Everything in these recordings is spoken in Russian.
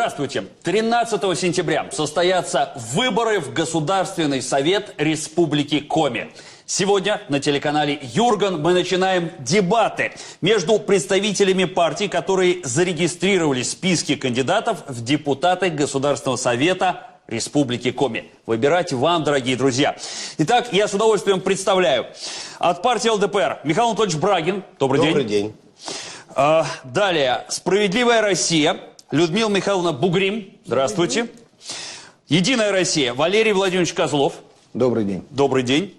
Здравствуйте. 13 сентября состоятся выборы в Государственный совет Республики Коми. Сегодня на телеканале «Юрган» мы начинаем дебаты между представителями партий, которые зарегистрировали списки кандидатов в депутаты Государственного совета Республики Коми. Выбирать вам, дорогие друзья. Итак, я с удовольствием представляю от партии ЛДПР Михаил Анатольевич Брагин. Добрый день. Добрый день. Далее, «Справедливая Россия», Людмила Михайловна Бугрим. Здравствуйте. «Единая Россия», Валерий Владимирович Козлов. Добрый день. Добрый день.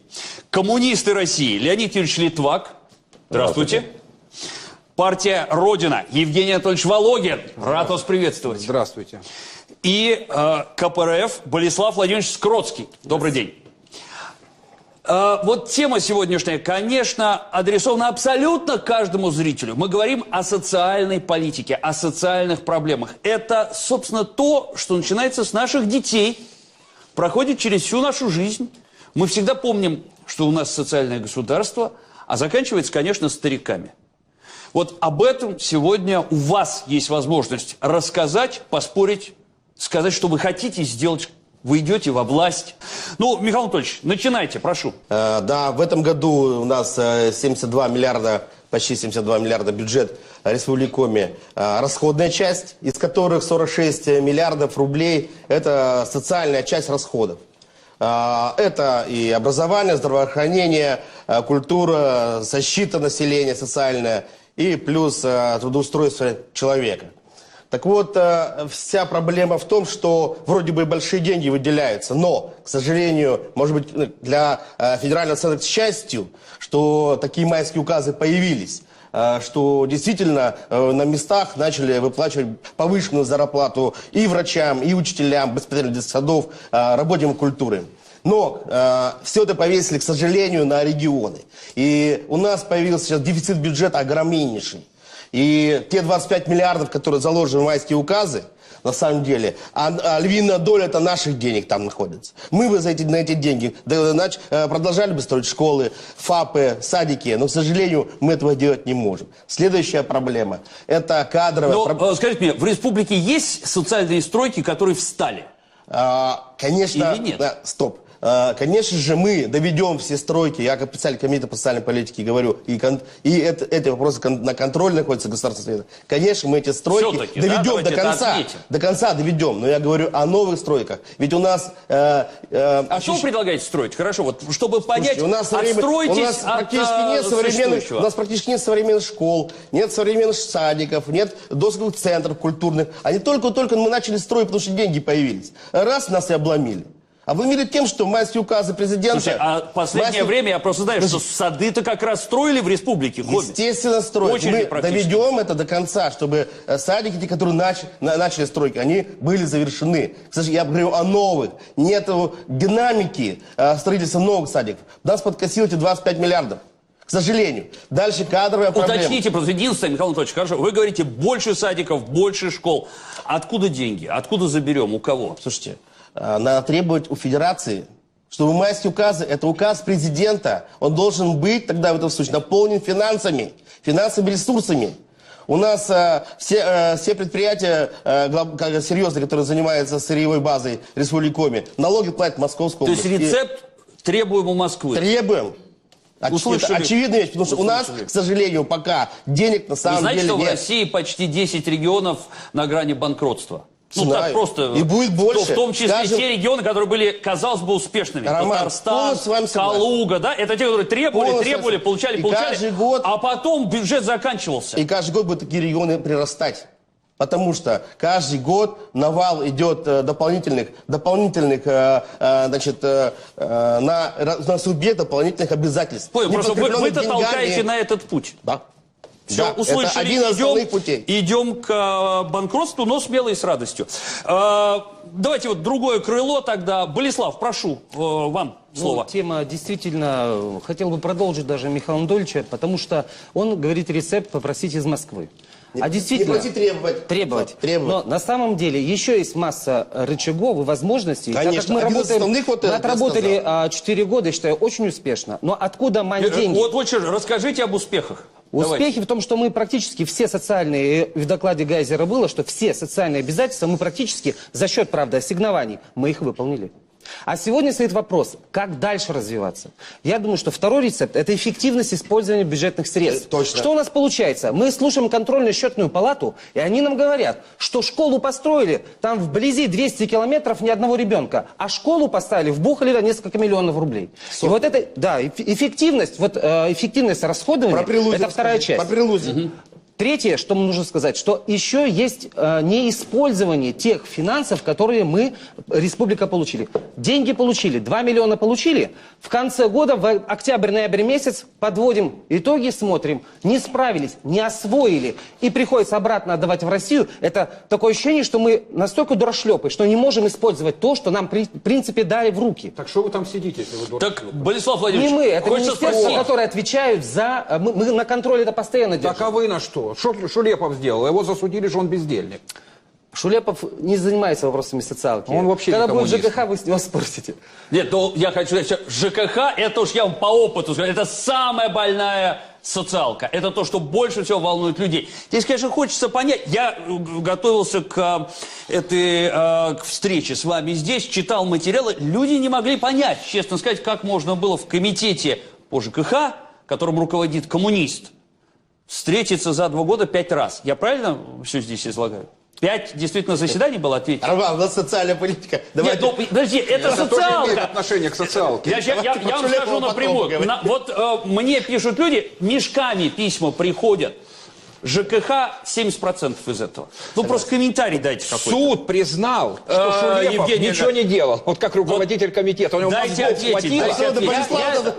«Коммунисты России», Леонид Юрьевич Литвак. Здравствуйте. Партия «Родина», Евгений Анатольевич Вологин. Рад вас приветствовать. Здравствуйте. И КПРФ Болеслав Владимирович Скротский. Добрый день. Вот тема сегодняшняя, конечно, адресована абсолютно каждому зрителю. Мы говорим о социальной политике, о социальных проблемах. Это, собственно, то, что начинается с наших детей, проходит через всю нашу жизнь. Мы всегда помним, что у нас социальное государство, а заканчивается, конечно, стариками. Вот об этом сегодня у вас есть возможность рассказать, поспорить, сказать, что вы хотите сделать. Вы идете во власть. Ну, Михаил Анатольевич, начинайте, прошу. Да, в этом году у нас 72 миллиарда, почти 72 миллиарда бюджет Республики Коми. Расходная часть, из которых 46 миллиардов рублей – это социальная часть расходов. Это и образование, здравоохранение, культура, защита населения социальная и плюс трудоустройство человека. Так вот, вся проблема в том, что вроде бы большие деньги выделяются, но, к сожалению, может быть, для федерального центра к счастью, что такие майские указы появились, что действительно на местах начали выплачивать повышенную зарплату и врачам, и учителям, воспитателям детских садов, работникам культуры. Но все это повесили, к сожалению, на регионы. И у нас появился сейчас дефицит бюджета огромнейший. И те 25 миллиардов, которые заложены в майские указы, на самом деле, львиная доля это наших денег там находится. Мы бы на эти деньги продолжали бы строить школы, ФАПы, садики, но, к сожалению, мы этого делать не можем. Следующая проблема – это кадровая проблема. Скажите мне, в республике есть социальные стройки, которые встали? Конечно, или нет? Стоп. Конечно же, мы доведем все стройки, я как председатель комитета по социальной политике говорю, и эти вопросы на контроле находятся Государственного совета. Конечно, мы эти стройки доведем до конца доведем, но я говорю о новых стройках. Ведь у нас... что вы предлагаете строить? Хорошо, вот, чтобы понять, слушайте, у нас практически нет современных школ, нет современных садиков, нет досуговых центров культурных. Они только мы начали строить, потому что деньги появились. Раз нас и обломили. А вы видите тем, что майские указы президента... Слушай, а последнее время я просто знаю, что сады-то как раз строили в республике Коми. Естественно, строят. Мы доведем это до конца, чтобы садики, те, которые начали стройки, они были завершены. Кстати, я говорю о новых. Нету динамики строительства новых садиков. Нас подкосило эти 25 миллиардов. К сожалению. Дальше кадровая проблема. Уточните просто единственное, Михаил Анатольевич, хорошо. Вы говорите, больше садиков, больше школ. Откуда деньги? Откуда заберем? У кого? Слушайте, надо требовать у федерации, чтобы майские указы, это указ президента, он должен быть тогда в этом случае наполнен финансовыми ресурсами. У нас все предприятия серьезные, которые занимаются сырьевой базой Республики Коми, налоги платят Московскую область. То есть рецепт требуем у Москвы? Требуем. Очевидная вещь, потому что у нас, к сожалению, пока денег на самом деле нет. Вы знаете, что в России почти 10 регионов на грани банкротства? Ну, так просто. И будет больше. В том числе те регионы, которые были, казалось бы, успешными. Роман, Татарстан, Калуга, да? Это те, которые требовали, получали, год, а потом бюджет заканчивался. И каждый год будут такие регионы прирастать. Потому что каждый год навал идет дополнительных на субъект дополнительных обязательств. Понял, просто вы-то толкаете на этот путь. Да. Все, да, услышали, это один из основных путей. Идем к банкротству, но смело и с радостью. Давайте вот другое крыло тогда. Болеслав, прошу, вам слово. Тема действительно, хотел бы продолжить даже Михаила Анатольевича, потому что он говорит рецепт попросить из Москвы. Действительно, требовать. Но на самом деле еще есть масса рычагов и возможностей. Конечно. Так как мы отработали 4 года, я считаю, очень успешно. Но откуда мать деньги? Вот расскажите об успехах. Успехи в том, что мы практически все социальные, в докладе Гайзера было, что все социальные обязательства мы практически за счет, правда, ассигнований, мы их выполнили. А сегодня стоит вопрос, как дальше развиваться. Я думаю, что второй рецепт – это эффективность использования бюджетных средств. Точно. Что у нас получается? Мы слушаем контрольную счетную палату, и они нам говорят, что школу построили, там вблизи 200 километров ни одного ребенка, а школу поставили, вбухали на несколько миллионов рублей. И вот это, да, эффективность, эффективность расходования – это вторая часть. Третье, что мне нужно сказать, что еще есть неиспользование тех финансов, которые мы, республика, получили. Деньги получили, 2 миллиона получили. В конце года, в октябрь-ноябрь месяц, подводим итоги, смотрим. Не справились, не освоили. И приходится обратно отдавать в Россию. Это такое ощущение, что мы настолько дурашлепы, что не можем использовать то, что нам, в принципе, дали в руки. Так что вы там сидите, если вы дурашлепы? Так, Болеслав Владимирович, Не мы, это министерства, спросить. которые отвечают за... Мы на контроле это постоянно держим. Так а вы на что? Что Шулепов сделал? Его засудили, что он бездельник. Шулепов не занимается вопросами социалки. Он вообще Когда не будет коммунист. ЖКХ, вы с него спросите. Нет, ну я хочу сказать, что ЖКХ, это уж я вам по опыту скажу, это самая больная социалка. Это то, что больше всего волнует людей. Здесь, конечно, хочется понять. Я готовился к к встрече с вами здесь, читал материалы. Люди не могли понять, честно сказать, как можно было в комитете по ЖКХ, которым руководит коммунист, встретиться за 2 года 5 раз. Я правильно все здесь излагаю? 5 действительно заседаний было ответить? Роман, у нас социальная политика. Нет, ну, подожди, это Это тоже имеет социалка. отношение к социалке. Я вам скажу напрямую. Мне пишут люди, мешками письма приходят. ЖКХ 70% из этого. Ну, просто комментарий дайте какой-то. Суд признал, что Шулепов Евгений, ничего не делал. Вот как руководитель комитета. У него Дайте мозгов ответить, хватило.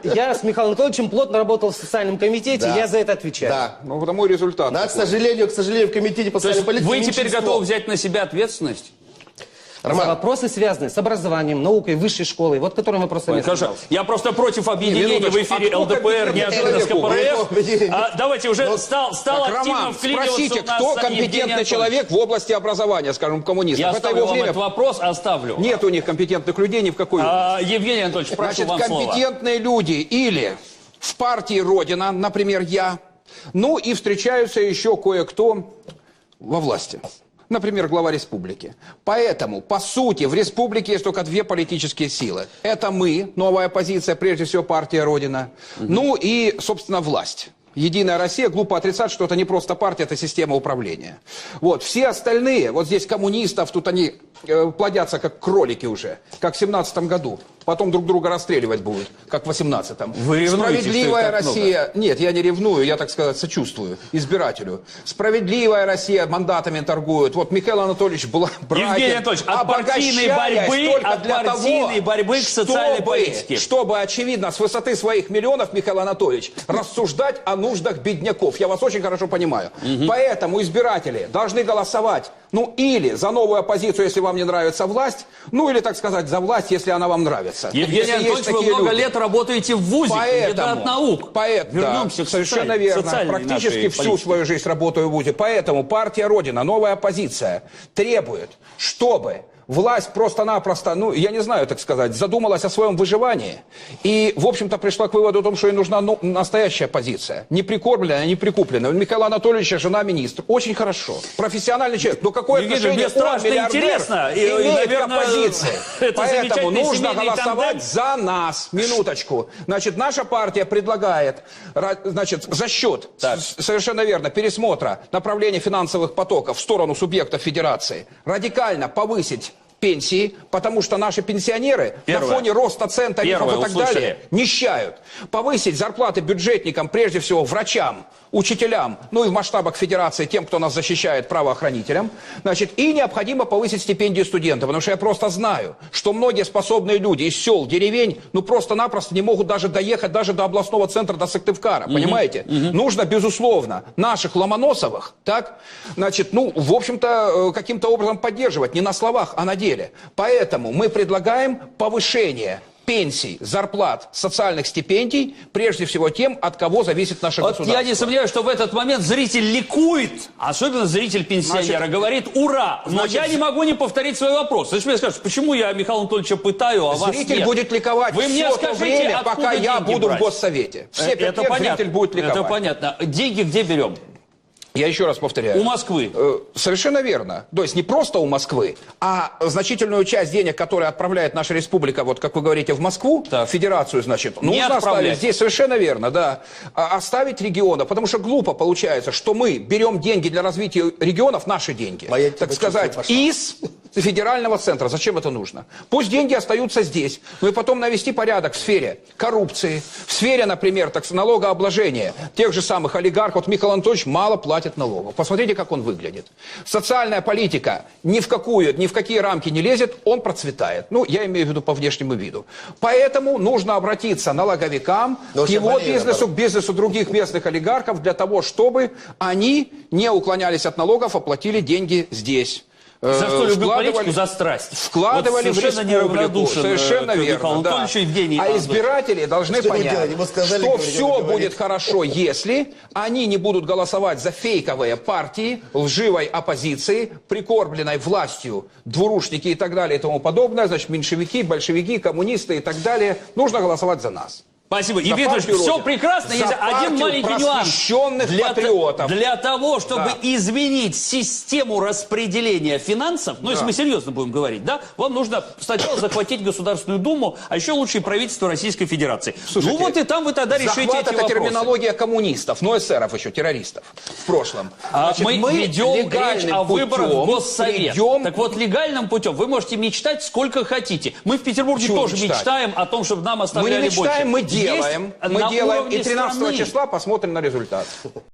дайте Я с Михаилом Анатольевичем плотно работал в социальном комитете, Да. я за это отвечаю. Да. Ну, потому и результат. Да, к такой. сожалению, в комитете по То есть социальной политике вы теперь меньшинство. готовы взять на себя ответственность? Роман, Вопросы, связанные с образованием, наукой, высшей школой. Вот которым вопросом я Хорошо. занимался. Я просто против объединения в минуточку. эфире А кто ЛДПР, компетентный неожиданно с человек? КПРФ. Давайте уже стал Так, активно Роман, вклиниваться спросите, у нас кто Евгений компетентный Анатольевич. человек в области образования, скажем, коммунистов? Я Это оставлю его вам время. этот вопрос, оставлю. Нет у них компетентных людей ни в какой области. Евгений Анатольевич, прошу Значит, вам слово. компетентные люди или в партии Родина, например, я, ну и встречаются еще кое-кто во власти. Например, глава республики. Поэтому, по сути, в республике есть только 2 политические силы. Это мы, новая оппозиция, прежде всего партия Родина. Ну и, собственно, власть. Единая Россия, глупо отрицать, что это не просто партия, это система управления. Вот, все остальные, вот здесь коммунистов, тут они плодятся как кролики уже, как в 17 году. Потом друг друга расстреливать будут, как в 18-м. Вы ревнуете, Справедливая что их так Россия... Нет, я не ревную, я, так сказать, сочувствую избирателю. Справедливая Россия мандатами торгует. Вот Михаил Анатольевич был Евгений Анатольевич, от партийной борьбы к социальной политике. Чтобы, очевидно, с высоты своих миллионов, Михаил Анатольевич, рассуждать о нуждах бедняков. Я вас очень хорошо понимаю. Поэтому избиратели должны голосовать, ну, или за новую оппозицию, если вам не нравится власть, ну, или, так сказать, за власть, если она вам нравится. Евгений Если есть Анатольевич, вы такие много люди. лет работаете в ВУЗе, кандидат наук. Вернемся к совершенно верно. социальной Практически нашей всю политике. свою жизнь работаю в ВУЗе. Поэтому партия Родина, новая оппозиция, требует, чтобы власть просто-напросто, ну, я не знаю, так сказать, задумалась о своем выживании и, в общем-то, пришла к выводу о том, что ей нужна настоящая позиция. Не прикормленная, не прикупленная. У Михаила Анатольевича жена министр. Очень хорошо. Профессиональный человек. Но какое Евгений, отношение мне страшно он, миллиардер, интересно. И, имеет наверное, к оппозиции? это Поэтому замечательный нужно семейный голосовать тандем. за нас. Минуточку. Значит, наша партия предлагает, значит, за счет, совершенно верно, пересмотра направления финансовых потоков в сторону субъектов федерации радикально повысить пенсии, потому что наши пенсионеры на фоне роста цен, тарифов и так далее нищают. Повысить зарплаты бюджетникам, прежде всего врачам, учителям, ну и в масштабах федерации тем, кто нас защищает, правоохранителям. Значит, и необходимо повысить стипендию студентов, потому что я просто знаю, что многие способные люди из сел, деревень, ну просто-напросто не могут даже доехать даже до областного центра, до Сыктывкара, понимаете? Нужно, безусловно, наших Ломоносовых, так, значит, ну, в общем-то, каким-то образом поддерживать, не на словах, а на деле. Поэтому мы предлагаем повышение пенсий, зарплат, социальных стипендий, прежде всего тем, от кого зависит наше государство. Я не сомневаюсь, что в этот момент зритель ликует, особенно зритель-пенсионера, говорит «Ура!». Но я не могу не повторить свой вопрос. Значит, мне скажут, почему я Михаила Анатольевича пытаю, а вас зритель нет? будет ликовать Вы мне все то скажите, время, пока я буду брать? в Госсовете. Все 5 Это лет понятно. зритель будет ликовать. Это понятно. Деньги где берем? Я еще раз повторяю. У Москвы. Совершенно верно. То есть не просто у Москвы, а значительную часть денег, которые отправляет наша республика, вот как вы говорите, в Москву, в Федерацию, значит, нужно оставить здесь. Совершенно верно, да. Оставить регионов, потому что глупо получается, что мы берем деньги для развития регионов, наши деньги, так сказать, из федерального центра. Зачем это нужно? Пусть деньги остаются здесь, но и потом навести порядок в сфере коррупции, в сфере, например, так, налогообложения тех же самых олигархов. Вот Михаил Анатольевич мало платит налогов. Посмотрите, как он выглядит. Социальная политика ни в какие рамки не лезет, он процветает. Ну, я имею в виду по внешнему виду. Поэтому нужно обратиться налоговикам, к его бизнесу, к бизнесу других местных олигархов, для того, чтобы они не уклонялись от налогов, а платили деньги здесь. За что люблю политику? За страсть. Вкладывали вот в республику. Совершенно верно. Да. А избиратели должны понять, что все будет хорошо, если они не будут голосовать за фейковые партии, лживой оппозиции, прикормленной властью, двурушники и так далее и тому подобное, значит, меньшевики, большевики, коммунисты и так далее. Нужно голосовать за нас. Спасибо. Евгений Анатольевич, все прекрасно. Есть один маленький нюанс. Для того, чтобы изменить систему распределения финансов, ну, если мы серьезно будем говорить, да, вам нужно сначала захватить Государственную Думу, а еще лучше и правительство Российской Федерации. Слушайте, ну вот и там вы тогда решите эти вопросы. Это терминология коммунистов, но эсеров еще, террористов в прошлом. Значит, мы ведем речь о выборах в Госсовет. Так вот, легальным путем вы можете мечтать сколько хотите. Мы в Петербурге тоже мечтаем о том, чтобы нам оставляли больше. Мы не мечтаем, мы делаем. И 13 числа посмотрим на результат.